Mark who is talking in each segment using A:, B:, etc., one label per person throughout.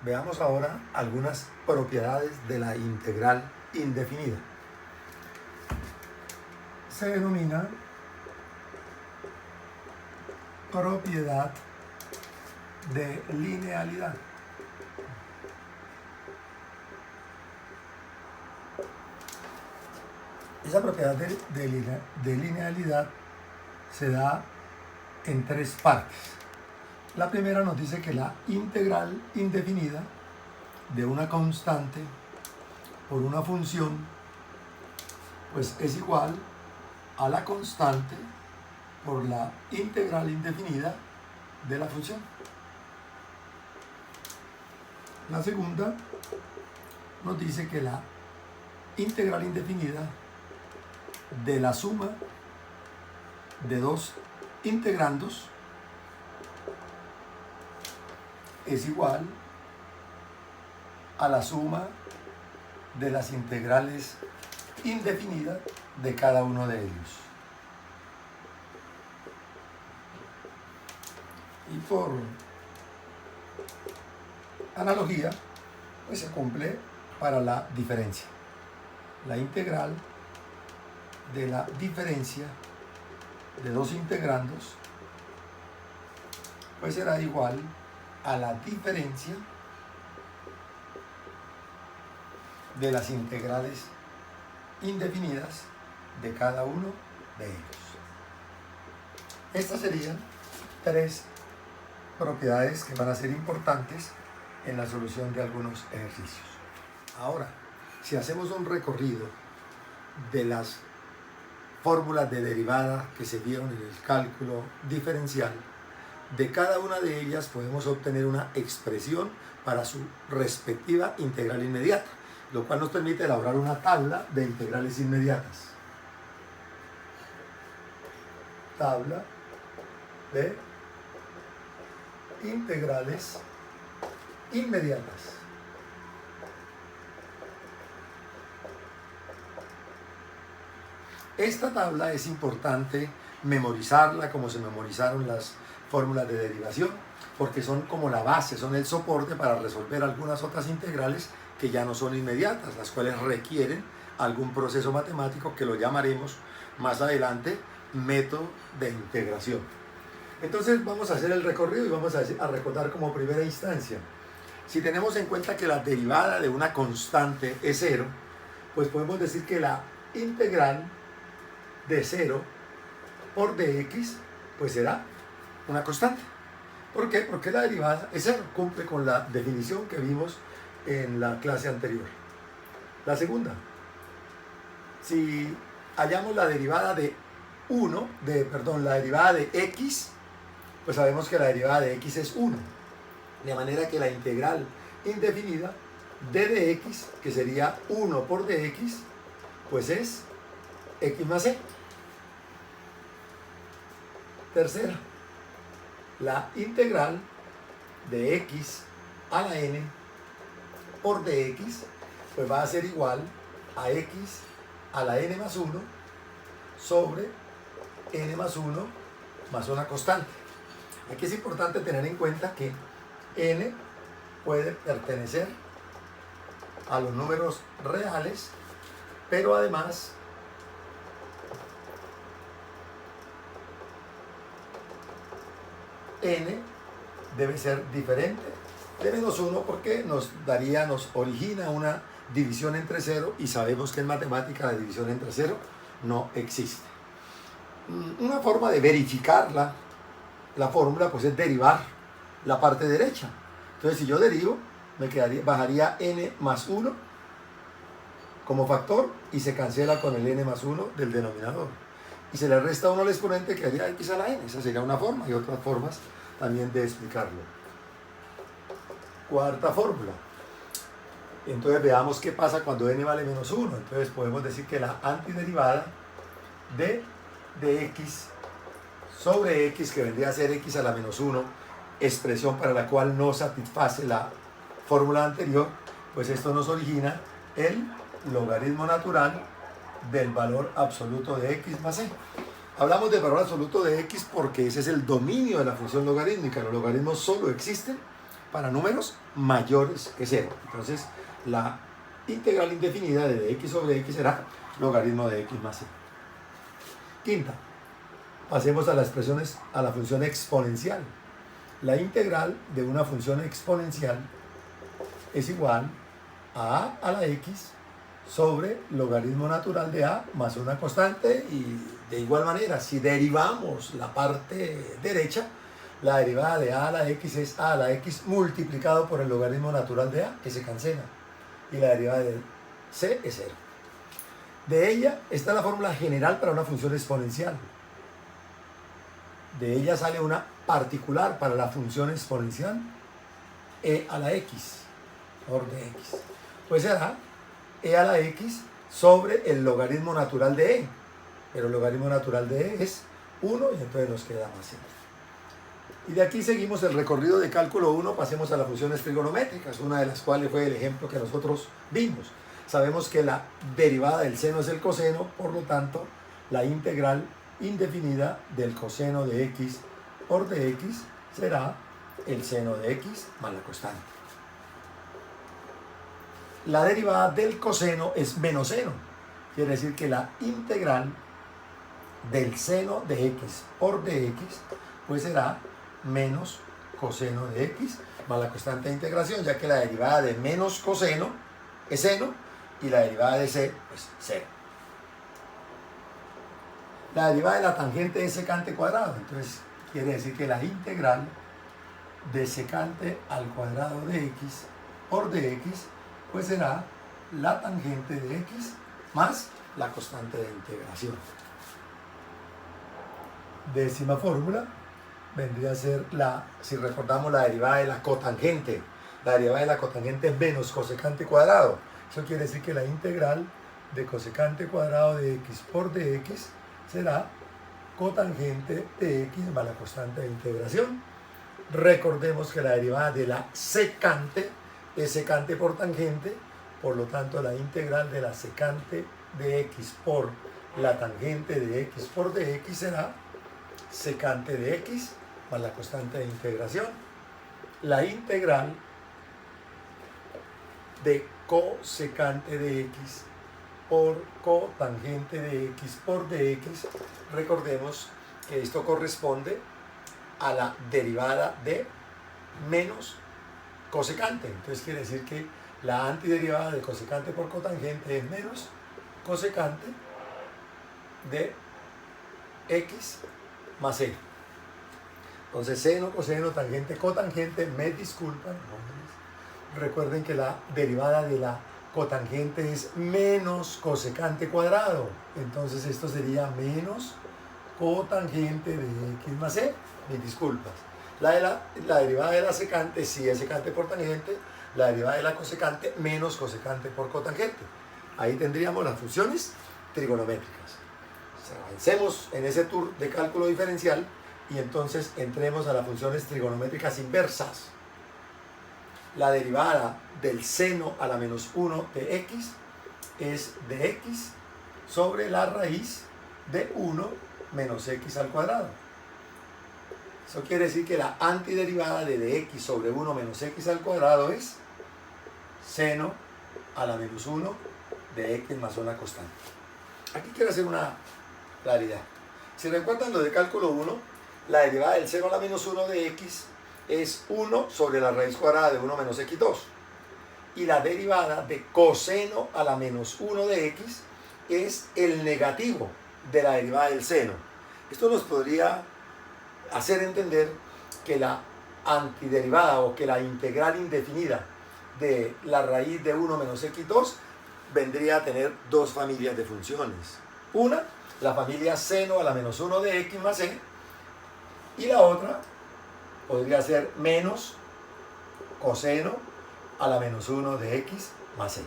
A: Veamos ahora algunas propiedades de la integral indefinida. Se denomina propiedad de linealidad. Esa propiedad de linealidad se da en tres partes. La primera nos dice que la integral indefinida de una constante por una función pues es igual a la constante por la integral indefinida de la función. La segunda nos dice que la integral indefinida de la suma de dos integrandos es igual a la suma de las integrales indefinidas de cada uno de ellos. Y por analogía, pues se cumple para la diferencia. La integral de la diferencia de dos integrandos pues será igual a la diferencia de las integrales indefinidas de cada uno de ellos. Estas serían tres propiedades que van a ser importantes en la solución de algunos ejercicios. Ahora, si hacemos un recorrido de las fórmulas de derivada que se vieron en el cálculo diferencial, de cada una de ellas podemos obtener una expresión para su respectiva integral inmediata, lo cual nos permite elaborar una tabla de integrales inmediatas. Tabla de integrales inmediatas. Esta tabla es importante memorizarla como se memorizaron las fórmulas de derivación, porque son como la base, son el soporte para resolver algunas otras integrales que ya no son inmediatas, las cuales requieren algún proceso matemático que lo llamaremos más adelante método de integración. Entonces vamos a hacer el recorrido y vamos a recordar como primera instancia. Si tenemos en cuenta que la derivada de una constante es 0, pues podemos decir que la integral de 0 por dx pues será una constante. ¿Por qué? Porque la derivada es 0, cumple con la definición que vimos en la clase anterior. La segunda, si hallamos la derivada de la derivada de x, pues sabemos que la derivada de x es 1. De manera que la integral indefinida d de x, que sería 1 por dx, pues es x más e. Tercera, la integral de x a la n por dx, pues va a ser igual a x a la n más 1 sobre n más 1 más una constante. Aquí es importante tener en cuenta que n puede pertenecer a los números reales, pero además n debe ser diferente de menos 1 porque nos origina una división entre 0 y sabemos que en matemática la división entre 0 no existe. Una forma de verificar la fórmula pues es derivar la parte derecha. Entonces si yo derivo, bajaría n más 1 como factor y se cancela con el n más 1 del denominador. Y se le resta 1 al exponente, quedaría x a la n. Esa sería una forma, y otras formas también de explicarlo. Cuarta fórmula. Entonces veamos qué pasa cuando n vale menos 1. Entonces podemos decir que la antiderivada de x sobre x, que vendría a ser x a la menos 1, expresión para la cual no satisface la fórmula anterior, pues esto nos origina el logaritmo natural del valor absoluto de x más e. Hablamos del valor absoluto de x porque ese es el dominio de la función logarítmica. Los logaritmos solo existen para números mayores que 0. Entonces, la integral indefinida de dx sobre x será logaritmo de x más c. Quinta, pasemos a a la función exponencial. La integral de una función exponencial es igual a la x sobre logaritmo natural de a más una constante, y de igual manera, si derivamos la parte derecha, la derivada de a la x es a la x multiplicado por el logaritmo natural de a, que se cancela, y la derivada de c es 0. De ella está la fórmula general para una función exponencial. De ella sale una particular para la función exponencial, e a la x, por dx. Pues será e a la x sobre el logaritmo natural de e. Pero el logaritmo natural de e es 1, y entonces nos queda más 1. Y de aquí seguimos el recorrido de cálculo 1, pasemos a las funciones trigonométricas, una de las cuales fue el ejemplo que nosotros vimos. Sabemos que la derivada del seno es el coseno, por lo tanto, la integral indefinida del coseno de x por dx será el seno de x más la constante. La derivada del coseno es menos seno, quiere decir que la integral del seno de x por dx pues será menos coseno de x más la constante de integración, ya que la derivada de menos coseno es seno y la derivada de c pues 0. La derivada de la tangente es secante cuadrado, entonces quiere decir que la integral de secante al cuadrado de x por dx pues será la tangente de x más la constante de integración. Décima fórmula vendría a ser si recordamos, la derivada de la cotangente. La derivada de la cotangente es menos cosecante cuadrado. Eso quiere decir que la integral de cosecante cuadrado de x por dx será cotangente de x más la constante de integración. Recordemos que la derivada de la secante es secante por tangente, por lo tanto la integral de la secante de x por la tangente de x por dx será secante de x más la constante de integración. La integral de cosecante de x por cotangente de x por dx, recordemos que esto corresponde a la derivada de menos cosecante. Entonces quiere decir que la antiderivada de cosecante por cotangente es menos cosecante de x más c. Entonces seno, coseno, tangente, cotangente, me disculpan, recuerden que la derivada de la cotangente es menos cosecante cuadrado, entonces esto sería menos cotangente de x más c, me disculpas. La derivada de la secante sí es secante por tangente, la derivada de la cosecante menos cosecante por cotangente. Ahí tendríamos las funciones trigonométricas. Avancemos en ese tour de cálculo diferencial y entonces entremos a las funciones trigonométricas inversas. La derivada del seno a la menos 1 de x es de x sobre la raíz de 1 menos x al cuadrado. Eso quiere decir que la antiderivada de dx sobre 1 menos x al cuadrado es seno a la menos 1 de x más una constante. Aquí quiero hacer una claridad. Si recuerdan lo de cálculo 1, la derivada del seno a la menos 1 de x es 1 sobre la raíz cuadrada de 1 menos x2. Y la derivada de coseno a la menos 1 de x es el negativo de la derivada del seno. Esto nos podría hacer entender que la antiderivada o que la integral indefinida de la raíz de 1 menos x2 vendría a tener dos familias de funciones. Una, la familia seno a la menos 1 de x más c, y la otra podría ser menos coseno a la menos 1 de x más c.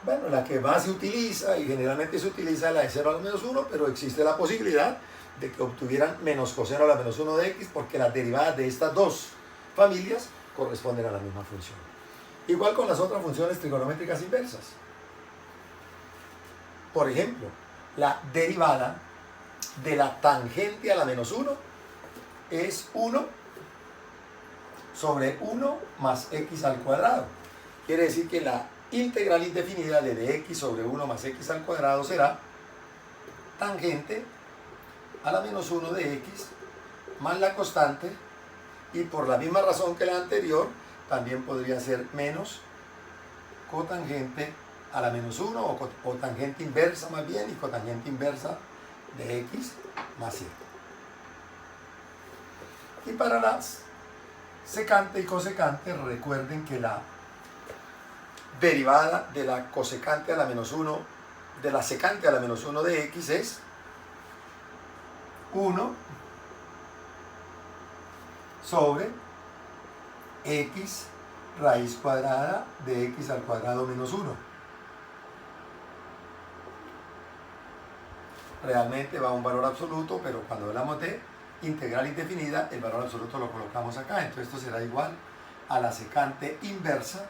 A: Bueno, la que más se utiliza y generalmente se utiliza es la de 0 a la menos 1, pero existe la posibilidad de que obtuvieran menos coseno a la menos 1 de x porque las derivadas de estas dos familias corresponden a la misma función. Igual con las otras funciones trigonométricas inversas. Por ejemplo, la derivada de la tangente a la menos 1 es 1 sobre 1 más x al cuadrado. Quiere decir que la integral indefinida de dx sobre 1 más x al cuadrado será tangente a la menos 1 de x más la constante, y por la misma razón que la anterior, también podría ser menos cotangente a la menos 1 o tangente inversa más bien, y cotangente inversa de x más 7. Y para las secante y cosecante, recuerden que la derivada de la cosecante a la menos 1, de la secante a la menos 1 de x es 1 sobre x raíz cuadrada de x al cuadrado menos 1. Realmente va a un valor absoluto, pero cuando hablamos de integral indefinida, el valor absoluto lo colocamos acá. Entonces esto será igual a la secante inversa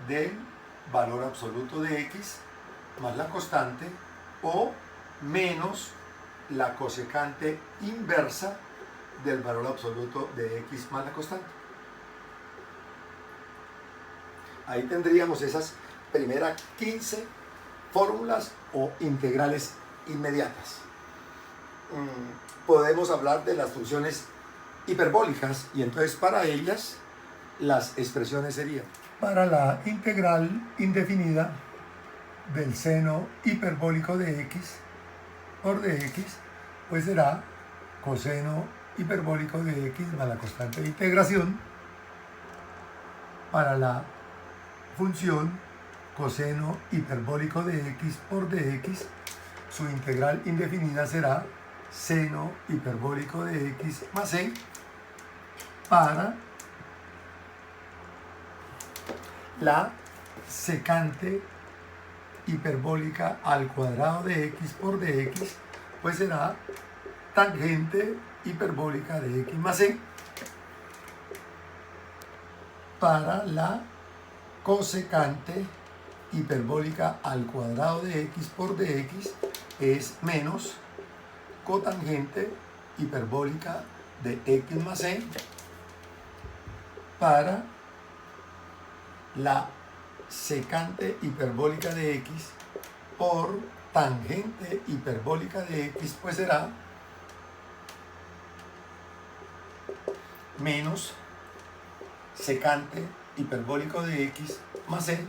A: del valor absoluto de x más la constante, o menos la cosecante inversa del valor absoluto de x más la constante. Ahí tendríamos esas primeras 15 fórmulas o integrales inmediatas. Podemos hablar de las funciones hiperbólicas, y entonces para ellas las expresiones serían: para la integral indefinida del seno hiperbólico de x por dx, pues será coseno hiperbólico de x más la constante de integración. Para la función coseno hiperbólico de x por dx, su integral indefinida será seno hiperbólico de x más c. Para la secante hiperbólica al cuadrado de x por dx, pues será tangente hiperbólica de x más c. Para la cosecante hiperbólica al cuadrado de x por dx es menos cotangente hiperbólica de x más c. Para la secante hiperbólica de x por tangente hiperbólica de x, pues será menos secante hiperbólico de x más c.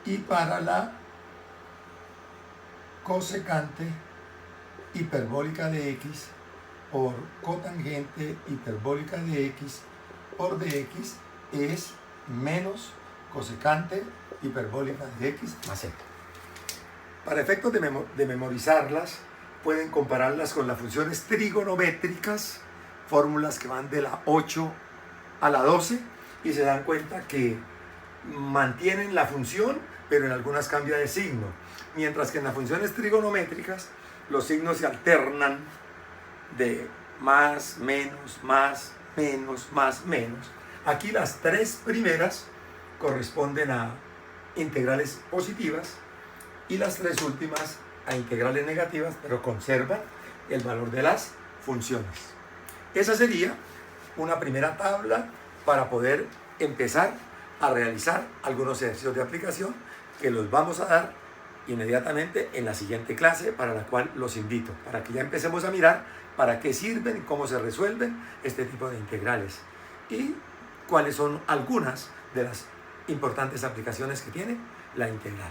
A: Y para la cosecante hiperbólica de x por cotangente hiperbólica de x por dx es menos cosecante hiperbólica de x más c. Para efectos de memorizarlas, pueden compararlas con las funciones trigonométricas, fórmulas que van de la 8 a la 12, y se dan cuenta que mantienen la función, pero en algunas cambia de signo. Mientras que en las funciones trigonométricas, los signos se alternan de más, menos, más, menos, más, menos. Aquí las tres primeras corresponden a integrales positivas y las tres últimas a integrales negativas, pero conservan el valor de las funciones. Esa sería una primera tabla para poder empezar a realizar algunos ejercicios de aplicación que los vamos a dar inmediatamente en la siguiente clase, para la cual los invito, para que ya empecemos a mirar para qué sirven y cómo se resuelven este tipo de integrales y cuáles son algunas de las importantes aplicaciones que tiene la integral.